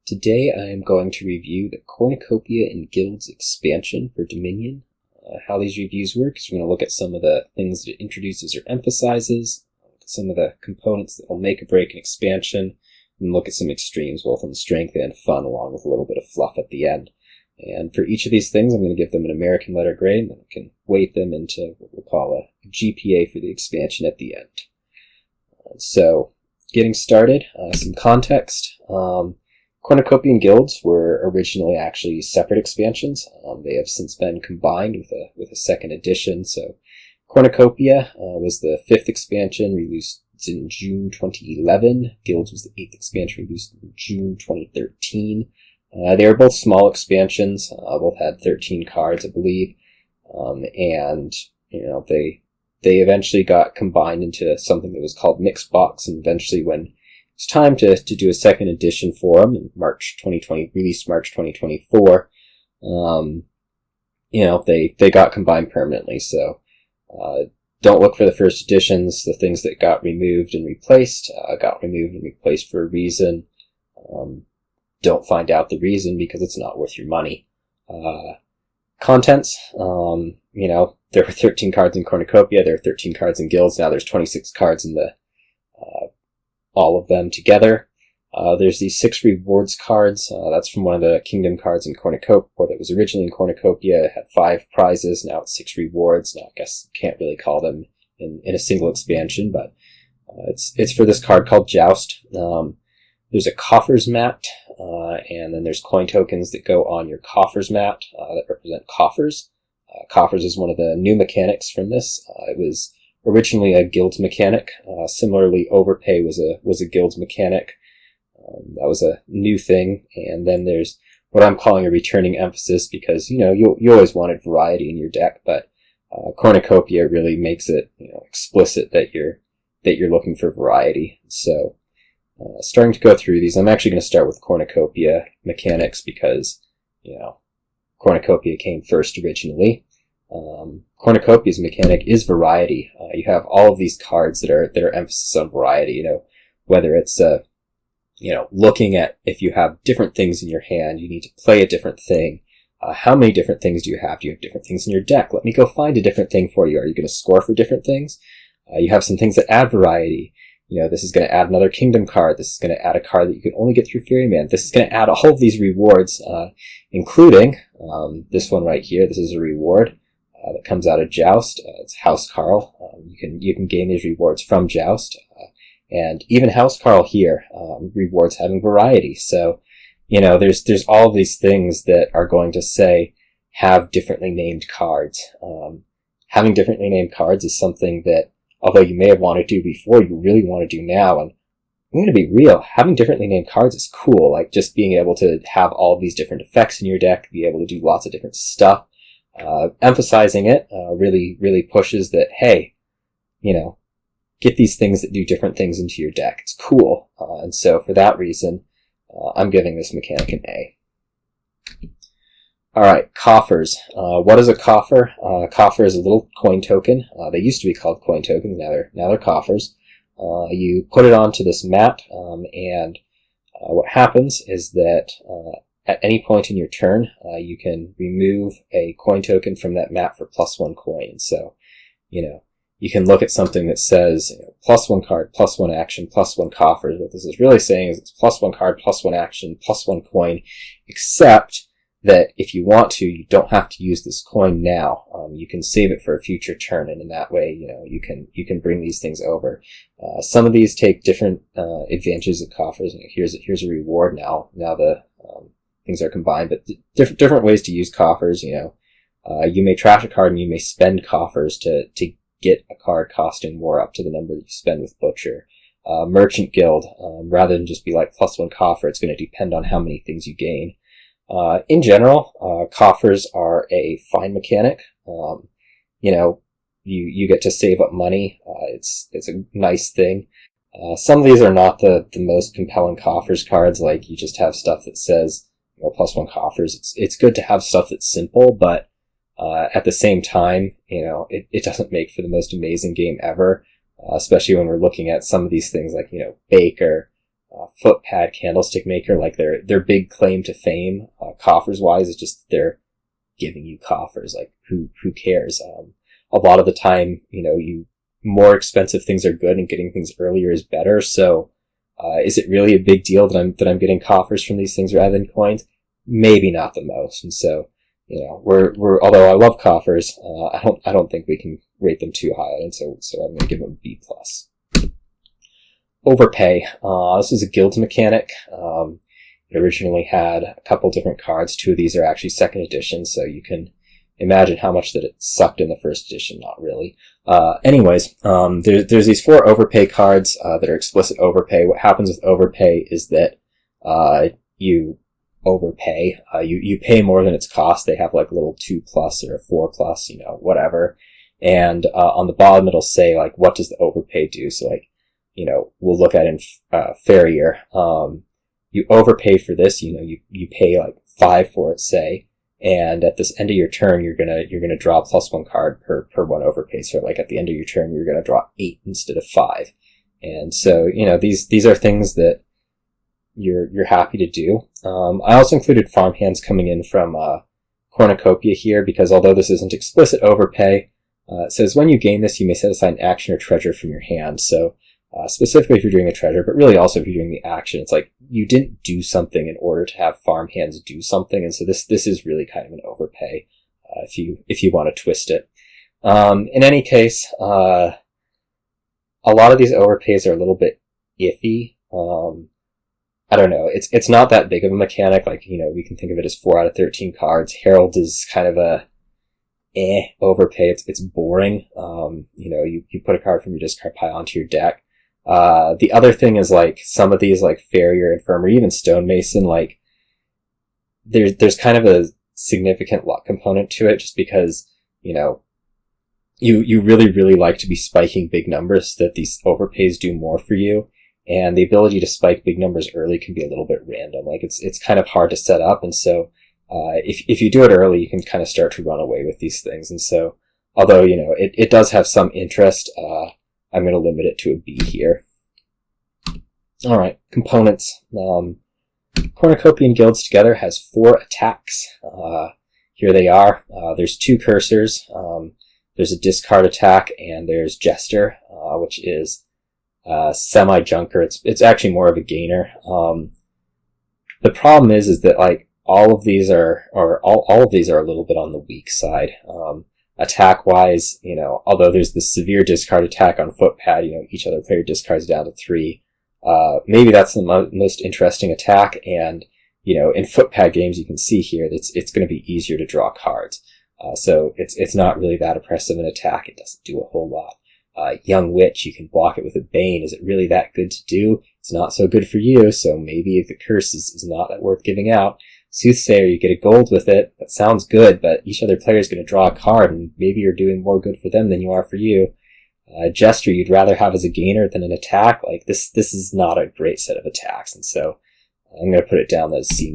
Today I am going to review the Cornucopia and Guilds expansion for Dominion. How these reviews work is we're going to look at some of the things that it introduces or emphasizes, some of the components that will make or break an expansion, and look at some extremes both in strength and fun along with a little bit of fluff at the end. And for each of these things I'm going to give them an American letter grade, and then we can weight them into what we'll call a GPA for the expansion at the end. So getting started, some context. Cornucopia and Guilds were originally actually separate expansions. They have since been combined with a second edition. So Cornucopia was the 5th expansion, released in June 2011. Guilds was the 8th expansion, released in June 2013. They were both small expansions. Both had 13 cards, I believe. And they eventually got combined into something that was called Mixed Box, and eventually when it's time to do a second edition for them in March 2020, released March 2024. They got combined permanently. So, don't look for the first editions. The things that got removed and replaced, got removed and replaced for a reason. Don't find out the reason because it's not worth your money. Contents, there were 13 cards in Cornucopia, there are 13 cards in Guilds, now there's 26 cards in the, all of them together. There's these 6 rewards cards. That's from one of the Kingdom cards in Cornucopia, or that was originally in Cornucopia. It had 5 prizes, now it's 6 rewards. Now I guess you can't really call them in a single expansion, but it's for this card called Joust. There's a coffers mat, and then there's coin tokens that go on your coffers mat that represent coffers. Coffers is one of the new mechanics from this. It was originally a Guilds mechanic. Similarly, overpay was a Guilds mechanic. That was a new thing. And then there's what I'm calling a returning emphasis because, you always wanted variety in your deck, but Cornucopia really makes it, explicit that you're looking for variety. So, starting to go through these, I'm actually going to start with Cornucopia mechanics because, Cornucopia came first originally. Cornucopia's mechanic is variety. You have all of these cards that are emphasis on variety, whether it's, looking at if you have different things in your hand, you need to play a different thing. How many different things do you have? Do you have different things in your deck? Let me go find a different thing for you. Are you going to score for different things? You have some things that add variety. This is going to add another Kingdom card. This is going to add a card that you can only get through Ferryman. This is going to add all of these rewards, including this one right here. This is a reward that comes out of Joust. It's House Carl. You can gain these rewards from Joust, and even House Carl here rewards having variety. So, there's all of these things that are going to say have differently named cards. Having differently named cards is something that, although you may have wanted to do before, you really want to do now. And I'm going to be real, having differently named cards is cool. Like just being able to have all of these different effects in your deck, be able to do lots of different stuff. Emphasizing it really pushes that, hey, get these things that do different things into your deck. It's cool. And so for that reason, I'm giving this mechanic an A. Alright, coffers. What is a coffer? A coffer is a little coin token. They used to be called coin tokens, now they're coffers. You put it onto this mat, and what happens is that at any point in your turn, you can remove a coin token from that mat for +1 coin. So, you can look at something that says, +1 card, +1 action, +1 coffers. What this is really saying is it's +1 card, +1 action, +1 coin, except that if you want to, you don't have to use this coin now. You can save it for a future turn, and in that way, you can bring these things over. Some of these take different advantages of coffers. Here's a reward now. Now the things are combined, but different ways to use coffers. You may trash a card and you may spend coffers to get a card costing more up to the number that you spend with Butcher. Merchant Guild, rather than just be like +1 coffer, it's going to depend on how many things you gain. In general, coffers are a fine mechanic. You get to save up money. It's a nice thing. Some of these are not the most compelling coffers cards, like you just have stuff that says, +1 coffers. It's good to have stuff that's simple, but, at the same time, it doesn't make for the most amazing game ever, especially when we're looking at some of these things like, Baker, Footpad Candlestick Maker, like their big claim to fame, coffers wise, is just they're giving you coffers. Like who cares? A lot of the time, more expensive things are good and getting things earlier is better. So, is it really a big deal that I'm getting coffers from these things rather than coins? Maybe not the most. And so, we're although I love coffers, I don't think we can rate them too high. And so I'm going to give them B+. Overpay. This is a Guilds mechanic. It originally had a couple different cards. 2 of these are actually second edition, so you can imagine how much that it sucked in the first edition. Not really. Anyways, there's these 4 overpay cards that are explicit overpay. What happens with overpay is that you overpay. You pay more than its cost. They have like a little 2+ or a 4+, whatever. And on the bottom it'll say like, what does the overpay do? So like, we'll look at in Farrier. You overpay for this, you pay like 5 for it, say, and at this end of your turn, you're gonna draw +1 card per 1 overpay. So like at the end of your turn, you're gonna draw 8 instead of 5. And so, these are things that you're happy to do. I also included farmhands coming in from Cornucopia here, because although this isn't explicit overpay, it says when you gain this, you may set aside an action or treasure from your hand. So specifically if you're doing a treasure, but really also if you're doing the action, it's like you didn't do something in order to have farmhands do something. And so this is really kind of an overpay if you want to twist it. In any case, a lot of these overpays are a little bit iffy. I don't know. It's not that big of a mechanic. Like, we can think of it as 4 out of 13 cards. Herald is kind of a overpay. It's boring. You put a card from your discard pile onto your deck. The other thing is like some of these like Farrier, Infirmary, even Stonemason, like there's kind of a significant luck component to it, just because, you really, really like to be spiking big numbers so that these overpays do more for you. And the ability to spike big numbers early can be a little bit random. Like it's kind of hard to set up. And so, if you do it early, you can kind of start to run away with these things. And so, although, it does have some interest, I'm going to limit it to a B here. All right, components. Cornucopia and Guilds together has 4 attacks. Here they are. There's 2 cursors. There's a discard attack, and there's Jester, which is semi-junker. It's actually more of a gainer. The problem is that like all of these are a little bit on the weak side. Attack-wise, although there's the severe discard attack on Footpad, each other player discards down to 3. Maybe that's the most interesting attack, and, in Footpad games, you can see here that it's going to be easier to draw cards. So it's not really that oppressive an attack. It doesn't do a whole lot. Young Witch, you can block it with a Bane. Is it really that good to do? It's not so good for you, so maybe the curse is not that worth giving out. Soothsayer, you get a gold with it. That sounds good, but each other player is going to draw a card, and maybe you're doing more good for them than you are for you. Jester, you'd rather have as a gainer than an attack. Like this is not a great set of attacks, and so I'm going to put it down as C-.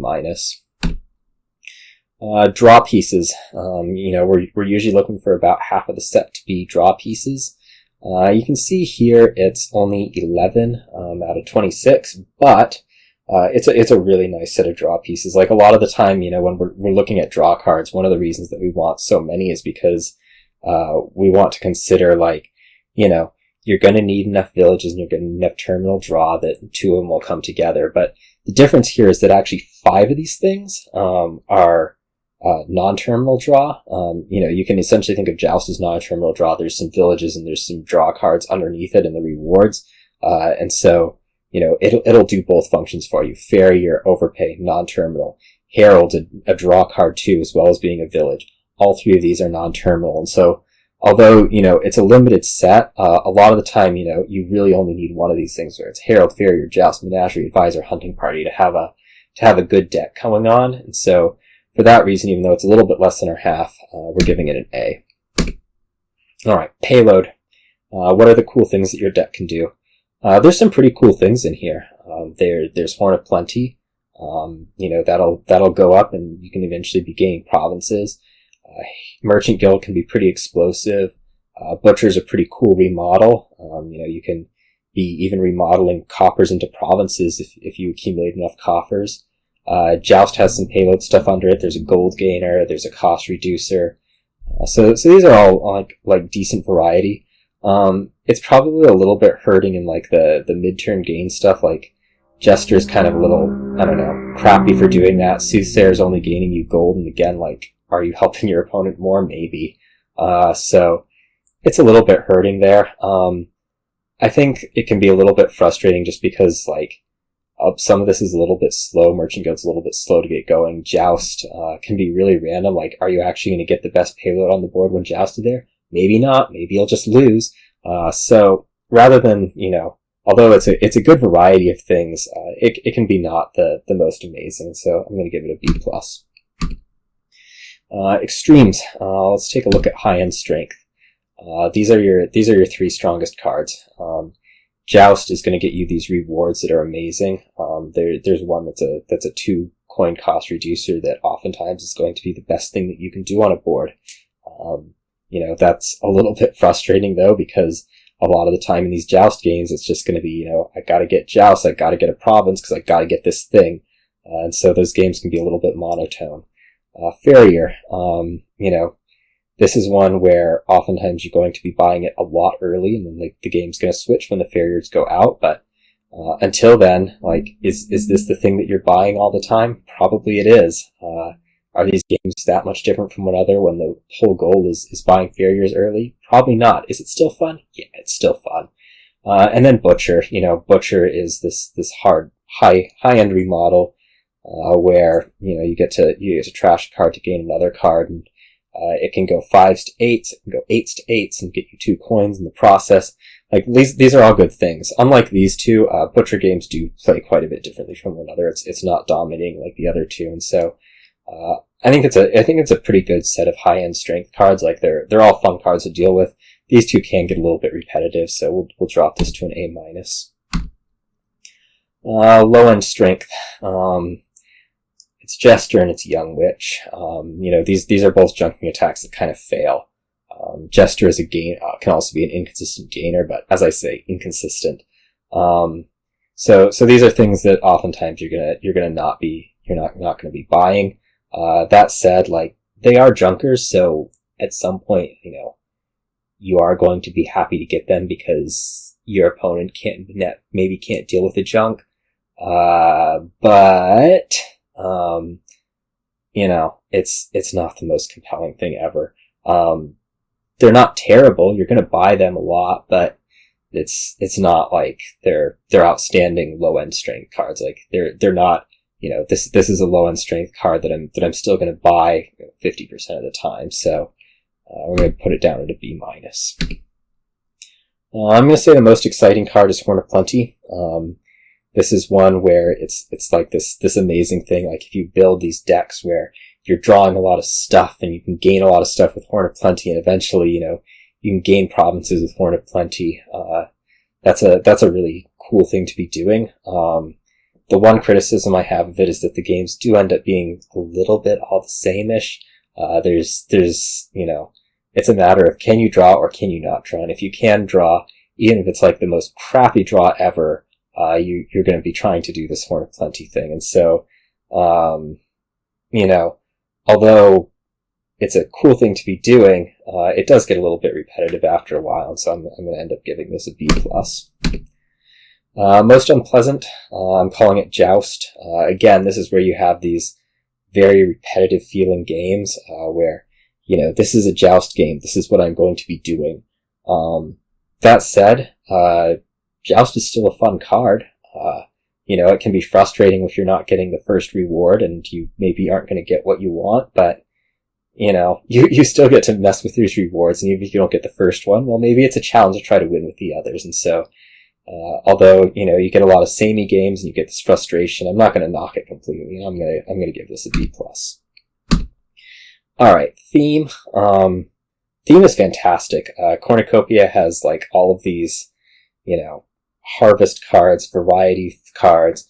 Draw pieces. We're usually looking for about half of the set to be draw pieces. You can see here it's only 11 out of 26, but it's a really nice set of draw pieces. Like a lot of the time, when we're looking at draw cards, one of the reasons that we want so many is because we want to consider like, you're going to need enough villages and you're going to need enough terminal draw that 2 of them will come together. But the difference here is that actually 5 of these things are non-terminal draw. You can essentially think of Joust as non-terminal draw. There's some villages and there's some draw cards underneath it in the rewards. And so, it'll do both functions for you. Farrier, overpay, non-terminal. Herald, a draw card too, as well as being a village. All 3 of these are non-terminal. And so, although, it's a limited set, a lot of the time, you really only need one of these things, where it's Herald, Farrier, Joust, Menagerie, Advisor, Hunting Party to have a good deck going on. And so, for that reason, even though it's a little bit less than our half, we're giving it an A. Alright, payload. What are the cool things that your deck can do? There's some pretty cool things in here. There's Horn of Plenty. That'll go up and you can eventually be gaining provinces. Merchant Guild can be pretty explosive. Butcher's a pretty cool remodel. You can be even remodeling coppers into provinces if you accumulate enough coffers. Joust has some payload stuff under it. There's a gold gainer, there's a cost reducer. So these are all like decent variety. It's probably a little bit hurting in like the mid-turn gain stuff. Like Jester's kind of a little, I don't know, crappy for doing that. Soothsayer's only gaining you gold, and again, like, are you helping your opponent more? Maybe. So it's a little bit hurting there. I think it can be a little bit frustrating just because, like, some of this is a little bit slow. Merchant Guild's a little bit slow to get going. Joust can be really random. Like, are you actually going to get the best payload on the board when Jousted there? Maybe not. Maybe you'll just lose. So rather than, although it's a good variety of things, it can be not the most amazing. So I'm going to give it a B+. Extremes. Let's take a look at high-end strength. These are your three strongest cards. Joust is going to get you these rewards that are amazing. There's one that's a 2 coin cost reducer that oftentimes is going to be the best thing that you can do on a board. That's a little bit frustrating though, because a lot of the time in these Joust games, it's just going to be, I gotta get Joust, I gotta get a province because I gotta get this thing. And so those games can be a little bit monotone. Farrier, this is one where oftentimes you're going to be buying it a lot early, and then the game's going to switch when the Farriers go out. But until then, like, is this the thing that you're buying all the time? Probably it is. Are these games that much different from one another when the whole goal is buying Farriers early? Probably not. Is it still fun? Yeah, it's still fun. And then Butcher. Butcher is this hard high-end remodel where you get to trash a card to gain another card, and it can go 5s to 8s, it can go 8s to 8s, and get you 2 coins in the process. Like, these are all good things. Unlike these two, Butcher games do play quite a bit differently from one another. It's not dominating like the other two, and so I think it's a pretty good set of high-end strength cards. Like, they're all fun cards to deal with. These two can get a little bit repetitive, so we'll drop this to an A-. Low-end strength. It's Jester and it's Young Witch. These are both junking attacks that kind of fail. Jester is can also be an inconsistent gainer, but as I say, inconsistent. So these are things that oftentimes you're not gonna be buying. That said, like, they are junkers, so at some point, you are going to be happy to get them because your opponent maybe can't deal with the junk. But it's not the most compelling thing ever. They're not terrible. You're going to buy them a lot, but it's not like they're outstanding low end strength cards. Like, they're not, this is a low end strength card that I'm still going to buy 50% of the time. So, we're going to put it down at a B-. I'm going to say the most exciting card is Horn of Plenty. This is one where it's like this amazing thing. Like, if you build these decks where you're drawing a lot of stuff and you can gain a lot of stuff with Horn of Plenty, and eventually, you can gain provinces with Horn of Plenty, that's a really cool thing to be doing. The one criticism I have of it is that the games do end up being a little bit all the same-ish. There's it's a matter of, can you draw or can you not draw? And if you can draw, even if it's like the most crappy draw ever, you're going to be trying to do this Horn of Plenty thing. And so, although it's a cool thing to be doing, it does get a little bit repetitive after a while. And so I'm going to end up giving this a B+. Most unpleasant, I'm calling it Joust. Again, this is where you have these very repetitive feeling games, where, this is a Joust game. This is what I'm going to be doing. That said, Joust is still a fun card. It can be frustrating if you're not getting the first reward and you maybe aren't going to get what you want, but, you still get to mess with these rewards, and even if you don't get the first one, well, maybe it's a challenge to try to win with the others. And so, although, you get a lot of samey games and you get this frustration, I'm not going to knock it completely. I'm going to give this a B+. Alright, theme. Theme is fantastic. Cornucopia has, like, all of these, harvest cards, variety cards.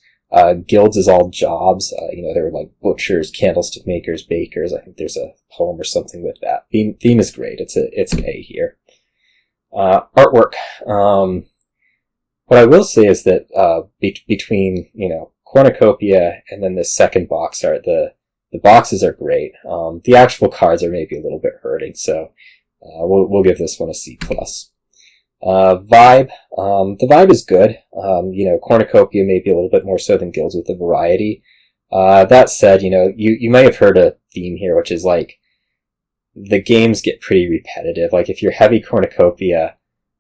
Guilds is all jobs. They're like butchers, candlestick makers, bakers. I think there's a poem or something with that. Theme is great. It's an A here. Artwork. What I will say is that between Cornucopia and then this second box art, the boxes are great. The actual cards are maybe a little bit hurting, so we'll give this one a C+. Vibe. The vibe is good. Cornucopia maybe a little bit more so than Guilds with the variety. That said, you may have heard a theme here, which is like the games get pretty repetitive. Like if you're heavy Cornucopia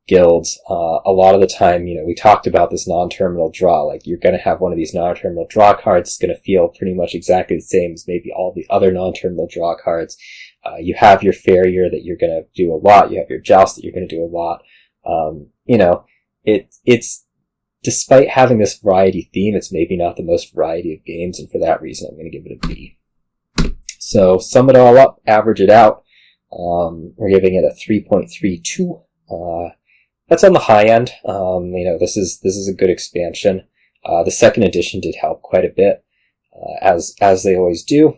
Guilds, a lot of the time, we talked about this non-terminal draw. Like you're going to have one of these non-terminal draw cards. It's going to feel pretty much exactly the same as maybe all the other non-terminal draw cards. You have your Farrier that you're going to do a lot. You have your Joust that you're going to do a lot. It's despite having this variety theme, it's maybe not the most variety of games, and for that reason, I'm going to give it a B. So sum it all up, average it out. We're giving it a 3.32. That's on the high end. This is a good expansion. The second edition did help quite a bit, as they always do.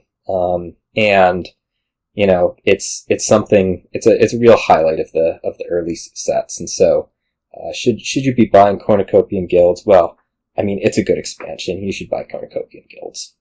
It's something. It's a real highlight of the early sets, and so should you be buying Cornucopia and Guilds? Well, I mean, it's a good expansion. You should buy Cornucopia and Guilds.